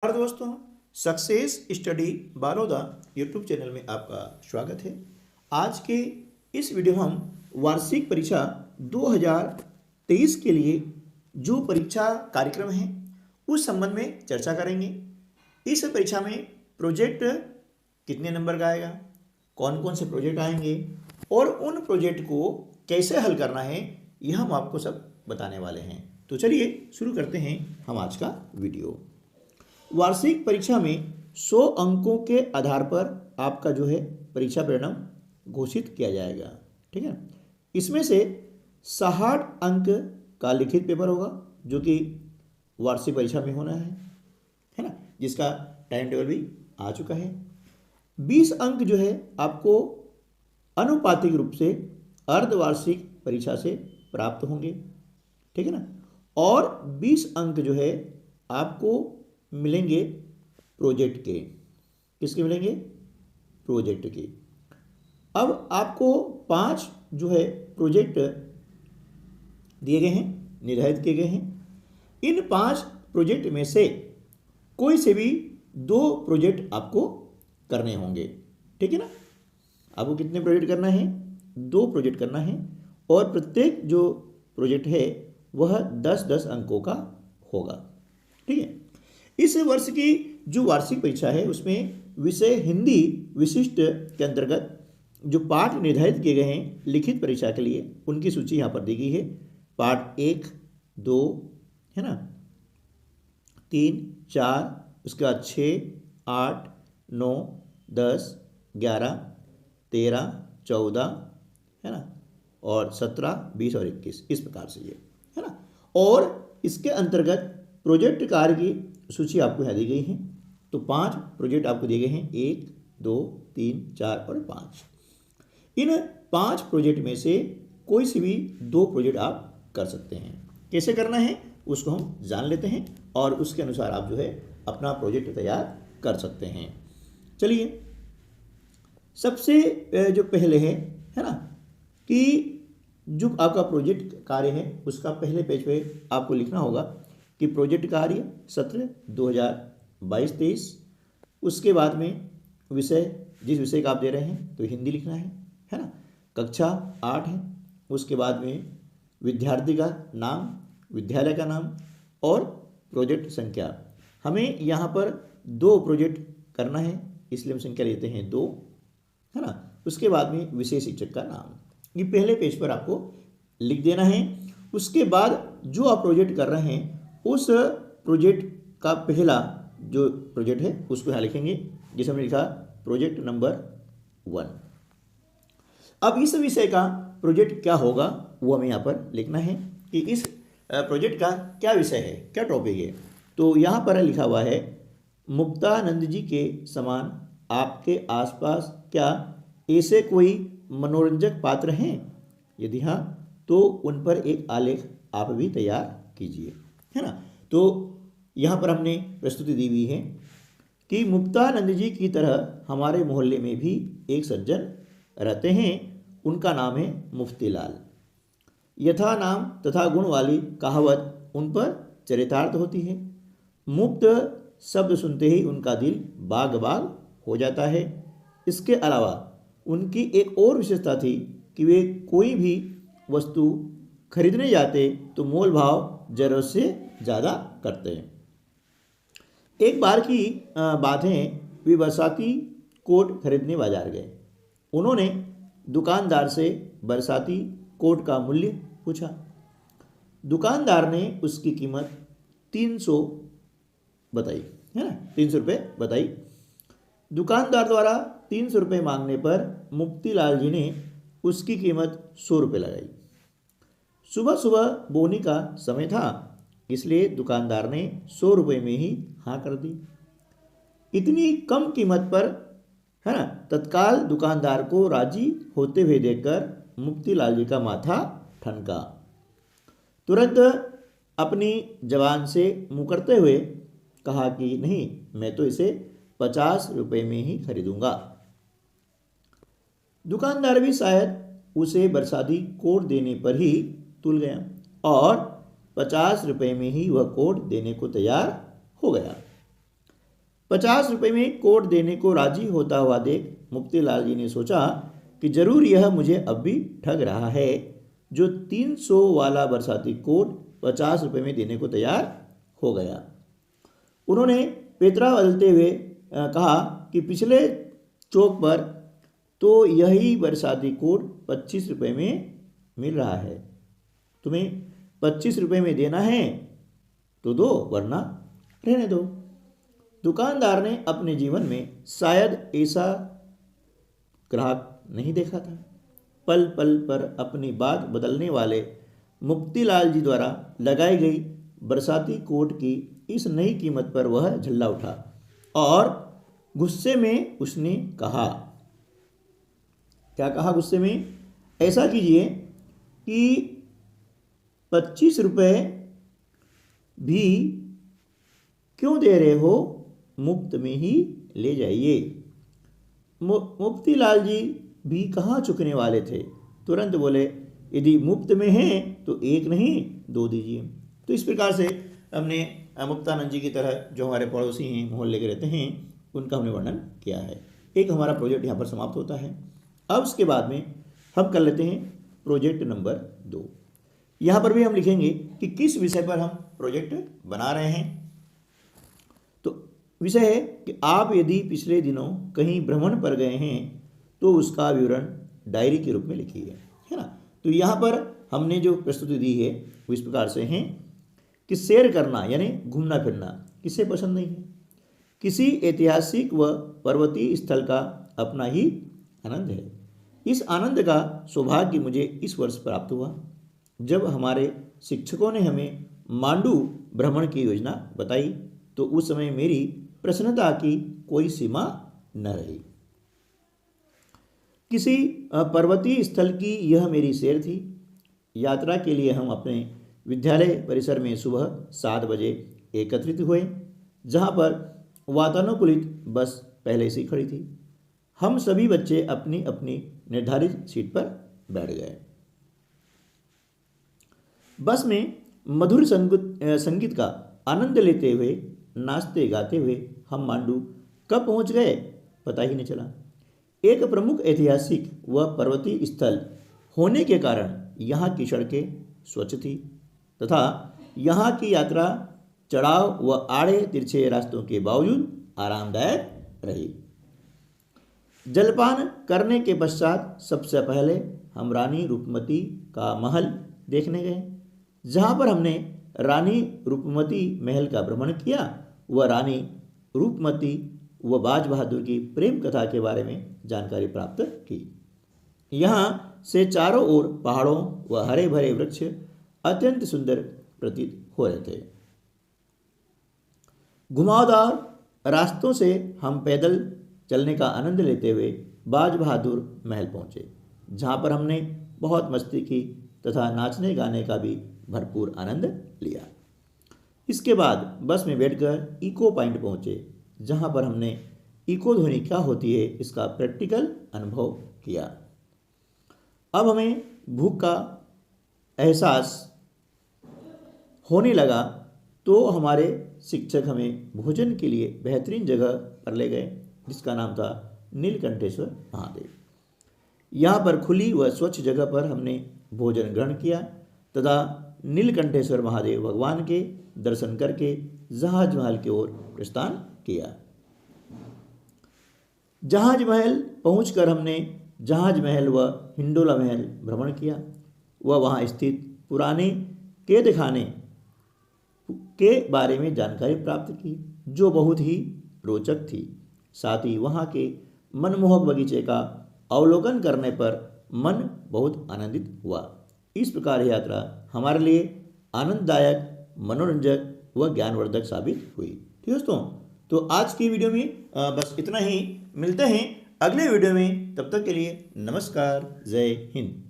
नमस्कार दोस्तों, success study Baloda YouTube channel में आपका स्वागत है। आज के इस वीडियो में हम वार्षिक परीक्षा 2023 के लिए जो परीक्षा कार्यक्रम है उस संबंध में चर्चा करेंगे। इस परीक्षा में प्रोजेक्ट कितने नंबर का आएगा, कौन कौन से प्रोजेक्ट आएंगे और उन प्रोजेक्ट को कैसे हल करना है, यह हम आपको सब बताने वाले हैं। तो चलिए शुरू करते हैं हम आज का वीडियो। वार्षिक परीक्षा में 100 अंकों के आधार पर आपका जो है परीक्षा परिणाम घोषित किया जाएगा। ठीक है, इसमें से 60 अंक का लिखित पेपर होगा जो कि वार्षिक परीक्षा में होना है ना, जिसका टाइम टेबल भी आ चुका है। 20 अंक जो है आपको अनुपातिक रूप से अर्धवार्षिक परीक्षा से प्राप्त होंगे। ठीक है ना, और 20 अंक जो है आपको मिलेंगे प्रोजेक्ट के। किसके मिलेंगे? प्रोजेक्ट के। अब आपको 5 जो है प्रोजेक्ट दिए गए हैं, निर्धारित किए गए हैं। इन 5 प्रोजेक्ट में से कोई से भी 2 प्रोजेक्ट आपको करने होंगे। ठीक है ना, आपको कितने प्रोजेक्ट करना है? 2 प्रोजेक्ट करना है और प्रत्येक जो प्रोजेक्ट है वह 10-10 अंकों का होगा। ठीक है, इस वर्ष की जो वार्षिक परीक्षा है उसमें विषय हिंदी विशिष्ट के अंतर्गत जो पाठ निर्धारित किए गए हैं लिखित परीक्षा के लिए, उनकी सूची यहाँ पर दी गई है। पाठ 1, 2 है ना, 3, 4, उसके बाद 6, 8, 9, 10, 11, 13, 14 है ना, और 17, 20 और 21, इस प्रकार से ये है ना। और इसके अंतर्गत प्रोजेक्ट कार्य की सूची आपको यहाँ दी गई है। तो 5 प्रोजेक्ट आपको दिए गए हैं, 1, 2, 3, 4 और 5। इन 5 प्रोजेक्ट में से कोई से भी 2 प्रोजेक्ट आप कर सकते हैं। कैसे करना है उसको हम जान लेते हैं और उसके अनुसार आप जो है अपना प्रोजेक्ट तैयार कर सकते हैं। चलिए, सबसे जो पहले है ना, कि जो आपका प्रोजेक्ट कार्य है उसका पहले पेज पे आपको लिखना होगा कि प्रोजेक्ट कार्य सत्र 2022-23। उसके बाद में विषय, जिस विषय का आप दे रहे हैं तो हिंदी लिखना है ना। कक्षा 8 है। उसके बाद में विद्यार्थी का नाम, विद्यालय का नाम और प्रोजेक्ट संख्या। हमें यहाँ पर 2 प्रोजेक्ट करना है इसलिए हम संख्या लेते हैं 2 है ना। उसके बाद में विषय शिक्षक का नाम, ये पहले पेज पर आपको लिख देना है। उसके बाद जो आप प्रोजेक्ट कर रहे हैं उस प्रोजेक्ट का पहला जो प्रोजेक्ट है उसको यहाँ लिखेंगे, जिसे हमने लिखा प्रोजेक्ट नंबर 1। अब इस विषय का प्रोजेक्ट क्या होगा वो हमें यहाँ पर लिखना है कि इस प्रोजेक्ट का क्या विषय है, क्या टॉपिक है। तो यहाँ पर लिखा हुआ है, मुक्तानंद जी के समान आपके आसपास क्या ऐसे कोई मनोरंजक पात्र हैं? यदि हाँ तो उन पर एक आलेख आप भी तैयार कीजिए, है ना। तो यहाँ पर हमने प्रस्तुति दी हुई है कि मुक्तानंद जी की तरह हमारे मोहल्ले में भी एक सज्जन रहते हैं, उनका नाम है मुफ्ती लाल। यथा नाम तथा गुण वाली कहावत उन पर चरितार्थ होती है। मुफ्त शब्द सुनते ही उनका दिल बाग बाग हो जाता है। इसके अलावा उनकी एक और विशेषता थी कि वे कोई भी वस्तु खरीदने जाते तो मोल भाव जरूरत से ज़्यादा करते हैं। एक बार की बात है, वे बरसाती कोट खरीदने बाजार गए। उन्होंने दुकानदार से बरसाती कोट का मूल्य पूछा। दुकानदार ने उसकी कीमत 300 बताई, है ना, 300 रुपये बताई। दुकानदार द्वारा 300 रुपये मांगने पर मुफ्ती लाल जी ने उसकी कीमत 100 रुपये लगाई। सुबह सुबह बोनी का समय था, इसलिए दुकानदार ने 100 रुपये में ही हाँ कर दी। इतनी कम कीमत पर, है ना, तत्काल दुकानदार को राजी होते हुए देखकर मुफ्ती लाल जी का माथा ठनका। तुरंत अपनी जबान से मुकरते हुए कहा कि नहीं, मैं तो इसे 50 रुपये में ही खरीदूंगा। दुकानदार भी शायद उसे बरसाती कोट देने पर ही तुल गया और 50 रुपये में ही वह कोट देने को तैयार हो गया। 50 रुपये में कोट देने को राजी होता हुआ देख मुक्तिलाल जी ने सोचा कि जरूर यह मुझे अब भी ठग रहा है, जो 300 वाला बरसाती कोट 50 रुपये में देने को तैयार हो गया। उन्होंने पेतरा बदलते हुए कहा कि पिछले चौक पर तो यही बरसाती कोट 25 रुपये में मिल रहा है, तुम्हें 25 रुपये में देना है तो दो, वरना रहने दो। दुकानदार ने अपने जीवन में शायद ऐसा ग्राहक नहीं देखा था। पल पल पर अपनी बात बदलने वाले मुक्तिलाल जी द्वारा लगाई गई बरसाती कोट की इस नई कीमत पर वह झल्ला उठा और गुस्से में उसने कहा, क्या कहा गुस्से में? ऐसा कीजिए कि 25 रुपये भी क्यों दे रहे हो, मुफ्त में ही ले जाइए। मुफ्तीलाल जी भी कहाँ चुकने वाले थे, तुरंत बोले, यदि मुफ्त में है तो एक नहीं 2 दीजिए। तो इस प्रकार से हमने मुक्तानंद जी की तरह जो हमारे पड़ोसी हैं, मोहल्ले के रहते हैं, उनका हमने वर्णन किया है। एक हमारा प्रोजेक्ट यहाँ पर समाप्त होता है। अब उसके बाद में हम कर लेते हैं प्रोजेक्ट नंबर 2। यहाँ पर भी हम लिखेंगे कि किस विषय पर हम प्रोजेक्ट बना रहे हैं। तो विषय है कि आप यदि पिछले दिनों कहीं भ्रमण पर गए हैं तो उसका विवरण डायरी के रूप में लिखिए, है ना। तो यहाँ पर हमने जो प्रस्तुति दी है वो इस प्रकार से है कि सैर करना यानी घूमना फिरना किसे पसंद नहीं है। किसी ऐतिहासिक व पर्वतीय स्थल का अपना ही आनंद है। इस आनंद का सौभाग्य मुझे इस वर्ष प्राप्त हुआ जब हमारे शिक्षकों ने हमें मांडू भ्रमण की योजना बताई। तो उस समय मेरी प्रसन्नता की कोई सीमा न रही। किसी पर्वतीय स्थल की यह मेरी सैर थी। यात्रा के लिए हम अपने विद्यालय परिसर में सुबह 7 बजे एकत्रित हुए, जहाँ पर वातानुकूलित बस पहले से खड़ी थी। हम सभी बच्चे अपनी अपनी निर्धारित सीट पर बैठ गए। बस में मधुर संगीत का आनंद लेते हुए, नाचते गाते हुए हम मांडू कब पहुंच गए पता ही नहीं चला। एक प्रमुख ऐतिहासिक व पर्वतीय स्थल होने के कारण यहाँ की सड़कें स्वच्छ थी तथा यहाँ की यात्रा चढ़ाव व आड़े तिरछे रास्तों के बावजूद आरामदायक रही। जलपान करने के पश्चात सबसे पहले हम रानी रूपमती का महल देखने गए, जहाँ पर हमने रानी रूपमती महल का भ्रमण किया व रानी रूपमती व बाज बहादुर की प्रेम कथा के बारे में जानकारी प्राप्त की। यहाँ से चारों ओर पहाड़ों व हरे भरे वृक्ष अत्यंत सुंदर प्रतीत हो रहे थे। घुमावदार रास्तों से हम पैदल चलने का आनंद लेते हुए बाज बहादुर महल पहुँचे, जहाँ पर हमने बहुत मस्ती की तथा नाचने गाने का भी भरपूर आनंद लिया। इसके बाद बस में बैठकर इको पॉइंट पहुँचे, जहाँ पर हमने इको ध्वनि क्या होती है इसका प्रैक्टिकल अनुभव किया। अब हमें भूख का एहसास होने लगा, तो हमारे शिक्षक हमें भोजन के लिए बेहतरीन जगह पर ले गए, जिसका नाम था नीलकंठेश्वर महादेव। यहाँ पर खुली व स्वच्छ जगह पर हमने भोजन ग्रहण किया तथा नीलकंठेश्वर महादेव भगवान के दर्शन करके जहाज महल की ओर प्रस्थान किया। जहाज महल पहुंचकर हमने जहाज महल व हिंडोला महल भ्रमण किया व वहाँ स्थित पुराने कैद खाने के बारे में जानकारी प्राप्त की, जो बहुत ही रोचक थी। साथ ही वहाँ के मनमोहक बगीचे का अवलोकन करने पर मन बहुत आनंदित हुआ। इस प्रकार यात्रा हमारे लिए आनंददायक, मनोरंजक व ज्ञानवर्धक साबित हुई। ठीक दोस्तों, तो आज की वीडियो में बस इतना ही। मिलते हैं अगले वीडियो में, तब तक के लिए नमस्कार, जय हिंद।